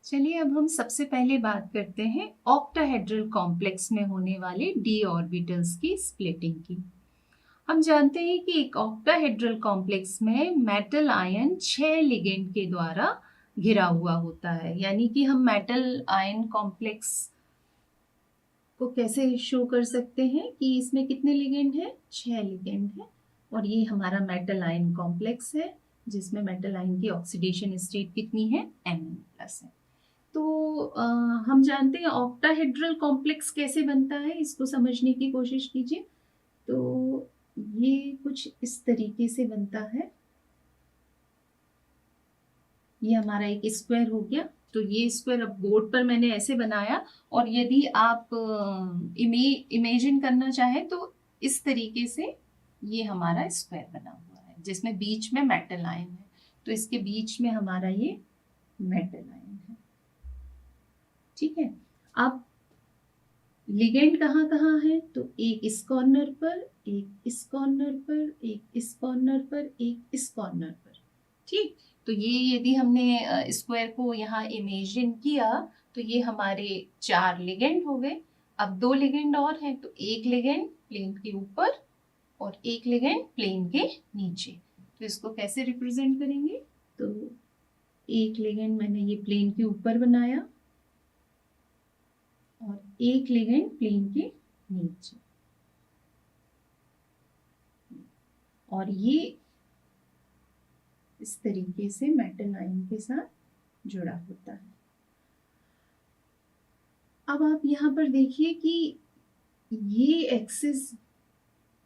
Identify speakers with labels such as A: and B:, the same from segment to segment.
A: चलिए अब हम सबसे पहले बात करते हैं ऑक्टाहेड्रल कॉम्प्लेक्स में होने वाले डी ऑर्बिटल्स की स्प्लिटिंग की। हम जानते हैं कि एक ऑक्टाहेड्रल कॉम्प्लेक्स में मेटल आयन 6 लिगेंड के द्वारा घिरा हुआ होता है। यानी कि हम मेटल आयन कॉम्प्लेक्स को कैसे शो कर सकते हैं कि इसमें कितने लिगेंड हैं? 6 लिगेंड हैं और ये हमारा मेटल आयन कॉम्प्लेक्स है जिसमें मेटल आयन की ऑक्सीडेशन स्टेट कितनी है? Mn+ है। तो हम जानते हैं ऑक्टाहेड्रल कॉम्प्लेक्स कैसे बनता है, इसको समझने की कोशिश कीजिए। तो ये कुछ इस तरीके से बनता है। ये हमारा एक स्क्वायर हो गया। तो ये स्क्वायर अब बोर्ड पर मैंने ऐसे बनाया और यदि आप इमेजिन करना चाहें तो इस तरीके से ये हमारा स्क्वायर बना हुआ है जिसमें बीच में मेटल आयन है। तो इसके बीच में हमारा ये मेटल आयन है, ठीक है। अब लिगेंड कहाँ कहाँ है? तो एक इस कॉर्नर पर, एक इस कॉर्नर पर, एक इस कॉर्नर पर, एक इस कॉर्नर पर, ठीक। तो ये यदि हमने स्क्वायर को यहाँ इमेजिन किया तो ये हमारे 4 लिगेंड हो गए। अब 2 लिगेंड और हैं, तो एक लिगेंड प्लेन के ऊपर और एक लिगेंड प्लेन के नीचे। तो इसको कैसे रिप्रेजेंट करेंगे? तो एक लिगेंड मैंने ये प्लेन के ऊपर बनाया और एक लिगेंड प्लेन के नीचे, और ये इस तरीके से मेटल आयन के साथ जुड़ा होता है। अब आप यहाँ पर देखिए कि ये एक्सिस,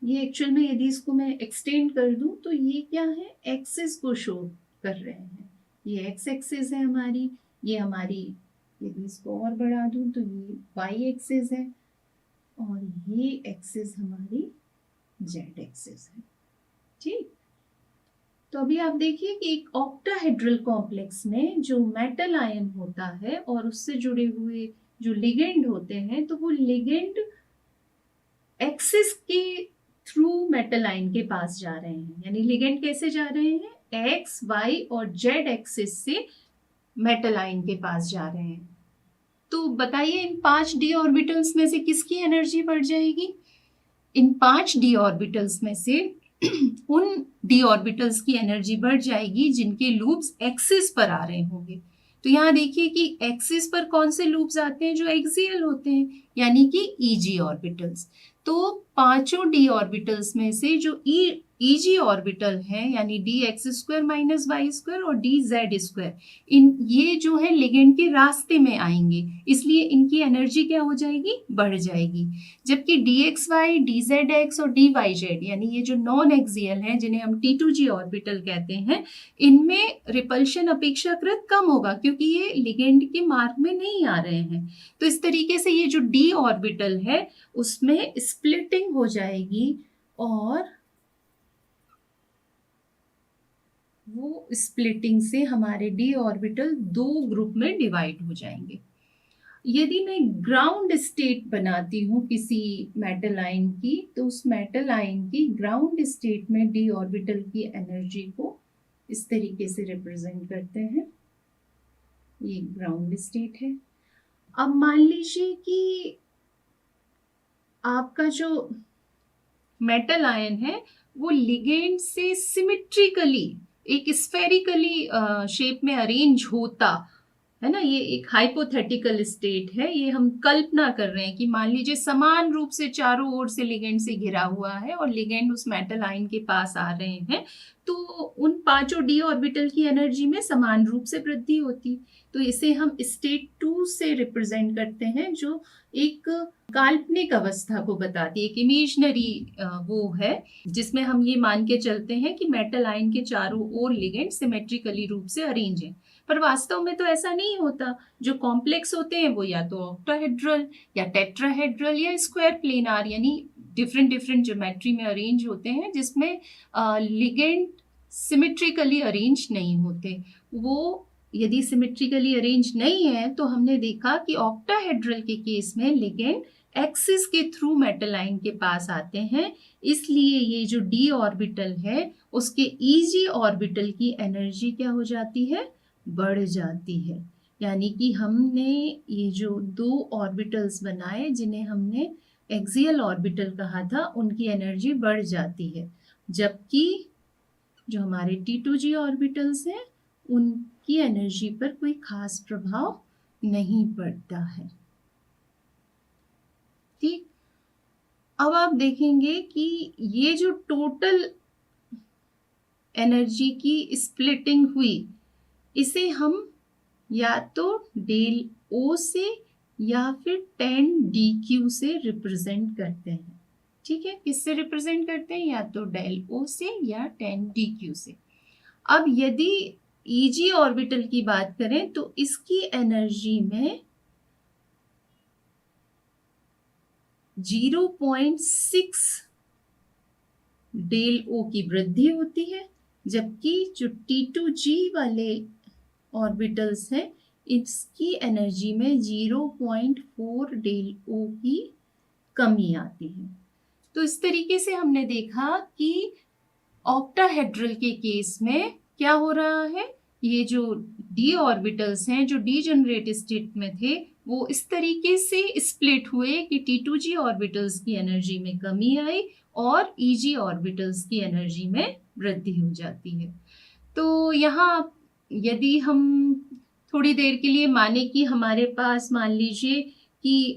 A: ये एक्चुअल में यदि इसको मैं एक्सटेंड कर दूं तो ये क्या है? एक्सिस को शो कर रहे हैं। ये एक्स एक्सिस है हमारी, ये हमारी, यदि इसको और बढ़ा दूं तो ये वाई एक्सिस है और ये एक्सिस हमारी जेड एक्सिस है, ठीक। तो अभी आप देखिए कि एक ऑक्टाहेड्रल कॉम्प्लेक्स में जो मेटल आयन होता है और उससे जुड़े हुए जो लिगेंड होते हैं, तो वो लिगेंड एक्सिस के थ्रू मेटल आयन के पास जा रहे हैं। यानी लिगेंड कैसे जा रहे हैं? एक्स, वाई और जेड एक्सिस से मेटल आयन के पास जा रहे हैं। तो बताइए इन 5 डी ऑर्बिटल्स में से किसकी एनर्जी बढ़ जाएगी? इन 5 डी ऑर्बिटल्स में से उन डी ऑर्बिटल्स की एनर्जी बढ़ जाएगी जिनके लूप्स एक्सिस पर आ रहे होंगे। तो यहाँ देखिए कि एक्सिस पर कौन से लूप्स आते हैं? जो एक्सियल होते हैं, यानी कि ईजी ऑर्बिटल्स। तो पांचों डी ऑर्बिटल्स में से जो ईजी ऑर्बिटल है, यानी D X square minus Y square और डी जेड स्क्वायर, ये जो है लिगेंड के रास्ते में आएंगे, इसलिए इनकी एनर्जी क्या हो जाएगी? बढ़ जाएगी। जबकि D X Y, D Z X और डी वाई जेड, यानी ये जो नॉन एक्सियल हैं जिन्हें हम T2G ऑर्बिटल कहते हैं, इनमें रिपल्शन अपेक्षाकृत कम होगा क्योंकि ये लिगेंड के मार्ग में नहीं आ रहे हैं। तो इस तरीके से ये जो डी ऑर्बिटल है उसमें स्प्लिटिंग हो जाएगी और वो स्प्लिटिंग से हमारे डी ऑर्बिटल 2 ग्रुप में डिवाइड हो जाएंगे। यदि मैं ग्राउंड स्टेट बनाती हूँ किसी मेटल आयन की, तो उस मेटल आयन की ग्राउंड स्टेट में डी ऑर्बिटल की एनर्जी को इस तरीके से रिप्रेजेंट करते हैं। ये ग्राउंड स्टेट है। अब मान लीजिए कि आपका जो मेटल आयन है वो लिगेंड से सिमेट्रिकली एक स्फेरिकली शेप में अरेंज होता है ना। ये एक हाइपोथेटिकल स्टेट है, ये हम कल्पना कर रहे हैं कि मान लीजिए समान रूप से चारों ओर से लिगेंड से घिरा हुआ है और लिगेंड उस मेटल आयन के पास आ रहे हैं, तो उन पांचों डी ऑर्बिटल की एनर्जी में समान रूप से वृद्धि होती। तो इसे हम स्टेट 2 से रिप्रेजेंट करते हैं, जो एक काल्पनिक अवस्था को बताती है, एक इमेजनरी वो है जिसमें हम ये मान के चलते हैं कि मेटल आयन के चारों ओर लिगेंड सिमेट्रिकली रूप से अरेंज है। पर वास्तव में तो ऐसा नहीं होता। जो कॉम्प्लेक्स होते हैं वो या तो ऑक्टाहेड्रल या टेट्राहेड्रल या स्क्वायर प्लेनार, यानी डिफरेंट डिफरेंट ज्योमेट्री में अरेंज होते हैं जिसमें लिगेंड सिमेट्रिकली अरेंज नहीं होते। वो यदि सिमेट्रिकली अरेंज नहीं है तो हमने देखा कि ऑक्टाहेड्रल के केस में लिगेंड एक्सिस के थ्रू मेटल आयन के पास आते हैं, इसलिए ये जो डी ऑर्बिटल है उसके ईजी ऑर्बिटल की एनर्जी क्या हो जाती है? बढ़ जाती है। यानी कि हमने ये जो 2 ऑर्बिटल्स बनाए जिन्हें हमने एक्सियल ऑर्बिटल कहा था, उनकी एनर्जी बढ़ जाती है, जबकि जो हमारे T2G ऑर्बिटल्स हैं उनकी एनर्जी पर कोई खास प्रभाव नहीं पड़ता है। ठीक, अब आप देखेंगे कि ये जो टोटल एनर्जी की स्प्लिटिंग हुई, इसे हम या तो डेल ओ से या फिर 10dq से रिप्रेजेंट करते हैं। ठीक है, किससे रिप्रेजेंट करते हैं? या तो डेल ओ से या 10dq से। अब यदि Eg ऑर्बिटल की बात करें तो इसकी एनर्जी में 0.6 डेल ओ की वृद्धि होती है, जबकि जो T2G वाले ऑर्बिटल्स हैं इसकी एनर्जी में 0.4 डेल ओ की कमी आती है। तो इस तरीके से हमने देखा कि ऑक्टाहेड्रल के केस में क्या हो रहा है, ये जो d ऑर्बिटल्स हैं जो डीजेनरेट स्टेट में थे वो इस तरीके से स्प्लिट हुए कि T2G ऑर्बिटल्स की एनर्जी में कमी आई और Eg ऑर्बिटल्स की एनर्जी में वृद्धि हो जाती है। तो यहाँ यदि हम थोड़ी देर के लिए माने कि हमारे पास मान लीजिए कि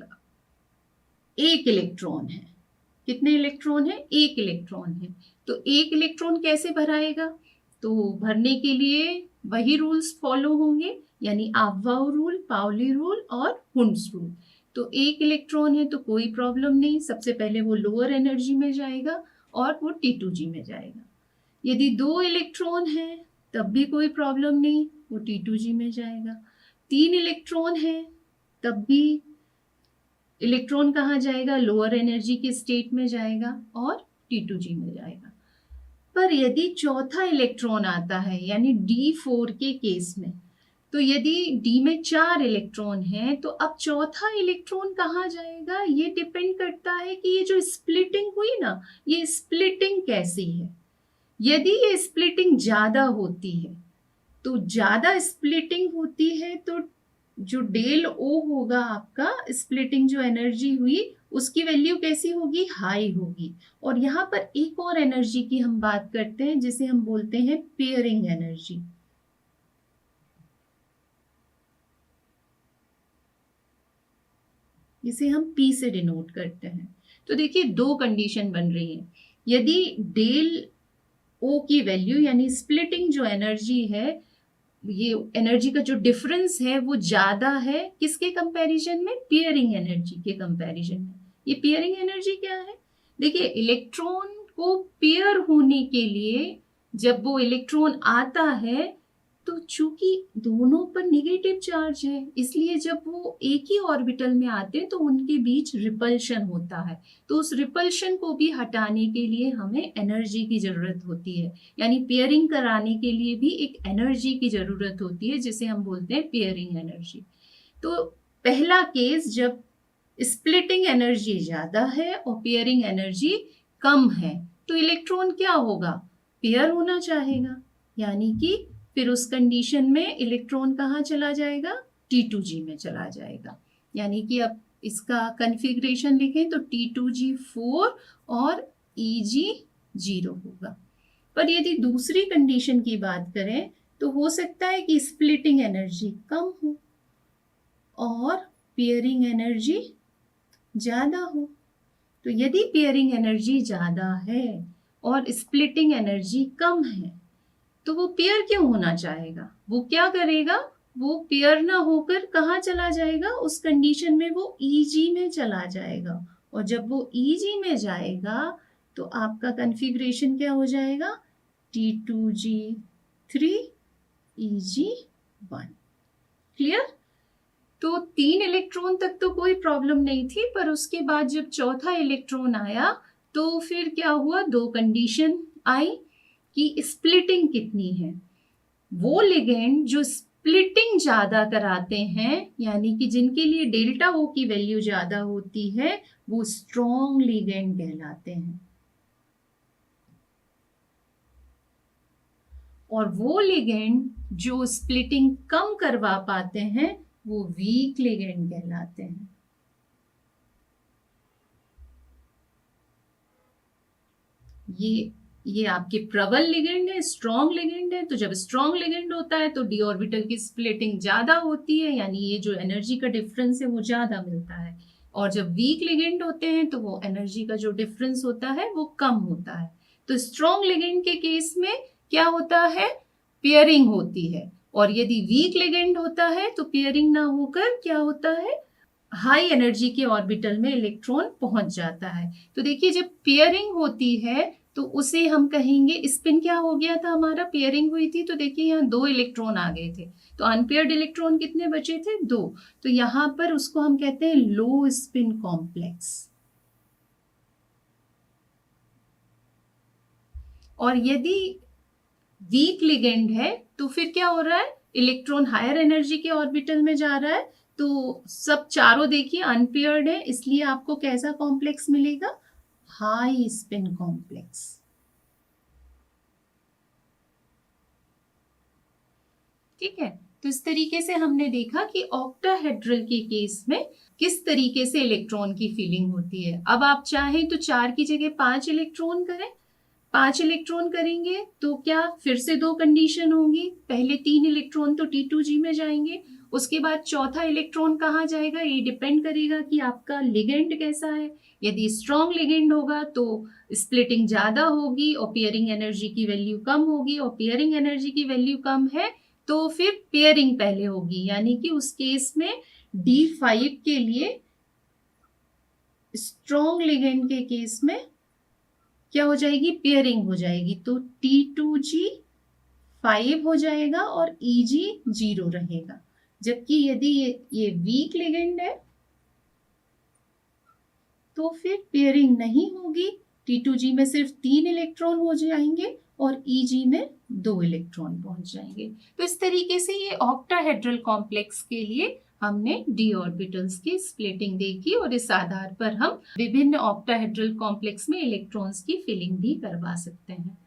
A: एक इलेक्ट्रॉन है, कितने इलेक्ट्रॉन है? एक इलेक्ट्रॉन है। तो एक इलेक्ट्रॉन कैसे भराएगा? तो भरने के लिए वही रूल्स फॉलो होंगे, यानी अफबाउ रूल, पाउली रूल और हुंड्स रूल। तो एक इलेक्ट्रॉन है तो कोई प्रॉब्लम नहीं, सबसे पहले वो लोअर एनर्जी में जाएगा और वो T2G में जाएगा। यदि 2 इलेक्ट्रॉन है तब भी कोई प्रॉब्लम नहीं, वो T2G में जाएगा। 3 इलेक्ट्रॉन है तब भी इलेक्ट्रॉन कहाँ जाएगा? लोअर एनर्जी के स्टेट में जाएगा और T2G में जाएगा। पर यदि चौथा इलेक्ट्रॉन आता है यानी D4 के केस में, तो यदि D में 4 इलेक्ट्रॉन हैं तो अब चौथा इलेक्ट्रॉन कहाँ जाएगा? ये डिपेंड करता है कि ये जो स्प्लिटिंग हुई ना, ये स्प्लिटिंग कैसी है। यदि ये स्प्लिटिंग ज्यादा होती है, तो ज्यादा स्प्लिटिंग होती है तो जो डेल ओ होगा आपका, स्प्लिटिंग जो एनर्जी हुई उसकी वैल्यू कैसी होगी? हाई होगी। और यहाँ पर एक और एनर्जी की हम बात करते हैं जिसे हम बोलते हैं पेयरिंग एनर्जी। इसे हम P से डिनोट करते हैं। तो देखिए 2 कंडीशन बन रही है। यदि डेल ओ की वैल्यू यानी स्प्लिटिंग जो एनर्जी है, ये एनर्जी का जो डिफरेंस है वो ज्यादा है किसके कंपैरिजन में? पेयरिंग एनर्जी के कंपैरिजन में। ये पेयरिंग एनर्जी क्या है? देखिए इलेक्ट्रॉन को पेयर होने के लिए जब वो इलेक्ट्रॉन आता है तो चूंकि दोनों पर निगेटिव चार्ज है, इसलिए जब वो एक ही ऑर्बिटल में आते हैं तो उनके बीच रिपल्शन होता है। तो उस रिपल्शन को भी हटाने के लिए हमें एनर्जी की जरूरत होती है, यानी पेयरिंग कराने के लिए भी एक एनर्जी की जरूरत होती है जिसे हम बोलते हैं पेयरिंग एनर्जी। तो पहला केस जब स्प्लिटिंग एनर्जी ज्यादा है और पेयरिंग एनर्जी कम है तो इलेक्ट्रॉन क्या होगा? पेयर होना चाहेगा, यानी कि फिर उस कंडीशन में इलेक्ट्रॉन कहाँ चला जाएगा? T2G में चला जाएगा। यानी कि अब इसका कन्फिग्रेशन लिखें तो T2G4 और Eg 0 होगा। पर यदि दूसरी कंडीशन की बात करें तो हो सकता है कि स्प्लिटिंग एनर्जी कम हो और पेयरिंग एनर्जी ज्यादा हो। तो यदि पेयरिंग एनर्जी ज्यादा है और स्प्लिटिंग एनर्जी कम है तो वो पेयर क्यों होना चाहेगा? वो क्या करेगा? वो पेयर ना होकर कहाँ चला जाएगा? उस कंडीशन में वो Eg में चला जाएगा। और जब वो Eg में जाएगा तो आपका कन्फिग्रेशन क्या हो जाएगा? T2G3 Eg1। क्लियर? तो 3 इलेक्ट्रॉन तक तो कोई प्रॉब्लम नहीं थी, पर उसके बाद जब चौथा इलेक्ट्रॉन आया तो फिर क्या हुआ? 2 कंडीशन आई कि स्प्लिटिंग कितनी है। वो लिगेंड जो स्प्लिटिंग ज्यादा कराते हैं, यानी कि जिनके लिए डेल्टा ओ की वैल्यू ज्यादा होती है, वो स्ट्रॉन्ग लिगेंड कहलाते हैं। और वो लिगेंड जो स्प्लिटिंग कम करवा पाते हैं वो वीक लिगेंड कहलाते हैं। ये आपके प्रबल लिगेंड है, स्ट्रॉन्ग लिगेंड है। तो जब स्ट्रॉन्ग लिगेंड होता है तो डी ऑर्बिटल की स्प्लिटिंग ज्यादा होती है, यानी ये जो एनर्जी का डिफरेंस है वो ज्यादा मिलता है। और जब वीक लिगेंड होते हैं तो वो एनर्जी का जो डिफरेंस होता है वो कम होता है। तो स्ट्रॉन्ग लिगेंड के केस में क्या होता है, पेयरिंग होती है। और यदि वीक लिगेंड होता है तो पेयरिंग ना होकर क्या होता है, हाई एनर्जी के ऑर्बिटल में इलेक्ट्रॉन पहुंच जाता है। तो देखिए जब पेयरिंग होती है तो उसे हम कहेंगे, स्पिन क्या हो गया था हमारा, पेयरिंग हुई थी तो देखिए यहाँ 2 इलेक्ट्रॉन आ गए थे, तो अनपेयर्ड इलेक्ट्रॉन कितने बचे थे, 2। तो यहाँ पर उसको हम कहते हैं लो स्पिन कॉम्प्लेक्स। और यदि वीक लिगेंड है तो फिर क्या हो रहा है, इलेक्ट्रॉन हायर एनर्जी के ऑर्बिटल में जा रहा है, तो सब चारों देखिए अनपेयर्ड है, इसलिए आपको कैसा कॉम्प्लेक्स मिलेगा, हाई स्पिन कॉम्प्लेक्स। ठीक है, तो इस तरीके से हमने देखा कि ऑक्टाहेड्रल के केस में किस तरीके से इलेक्ट्रॉन की फीलिंग होती है। अब आप चाहें तो 4 की जगह 5 इलेक्ट्रॉन करें, 5 इलेक्ट्रॉन करेंगे तो क्या फिर से 2 कंडीशन होंगी, पहले 3 इलेक्ट्रॉन तो T2G में जाएंगे, उसके बाद चौथा इलेक्ट्रॉन कहाँ जाएगा, ये डिपेंड करेगा कि आपका लिगेंड कैसा है। यदि स्ट्रॉन्ग लिगेंड होगा तो स्प्लिटिंग ज्यादा होगी और पेयरिंग एनर्जी की वैल्यू कम होगी, और पेयरिंग एनर्जी की वैल्यू कम है तो फिर पेयरिंग पहले होगी, यानी कि उस केस में D5 के लिए, स्ट्रॉन्ग लिगेंड के केस में क्या हो जाएगी, पेयरिंग हो जाएगी, तो T2G 5 हो जाएगा और EG 0 रहेगा। जबकि यदि ये वीक लिगेंड है तो फिर पेयरिंग नहीं होगी, T2G में सिर्फ 3 इलेक्ट्रॉन हो जाएंगे और EG में 2 इलेक्ट्रॉन पहुंच जाएंगे। तो इस तरीके से ये ऑक्टाहेड्रल कॉम्प्लेक्स के लिए हमने डी ऑर्बिटल्स की स्प्लिटिंग देखी, और इस आधार पर हम विभिन्न ऑक्टाहेड्रल कॉम्प्लेक्स में इलेक्ट्रॉन्स की फिलिंग भी करवा सकते हैं।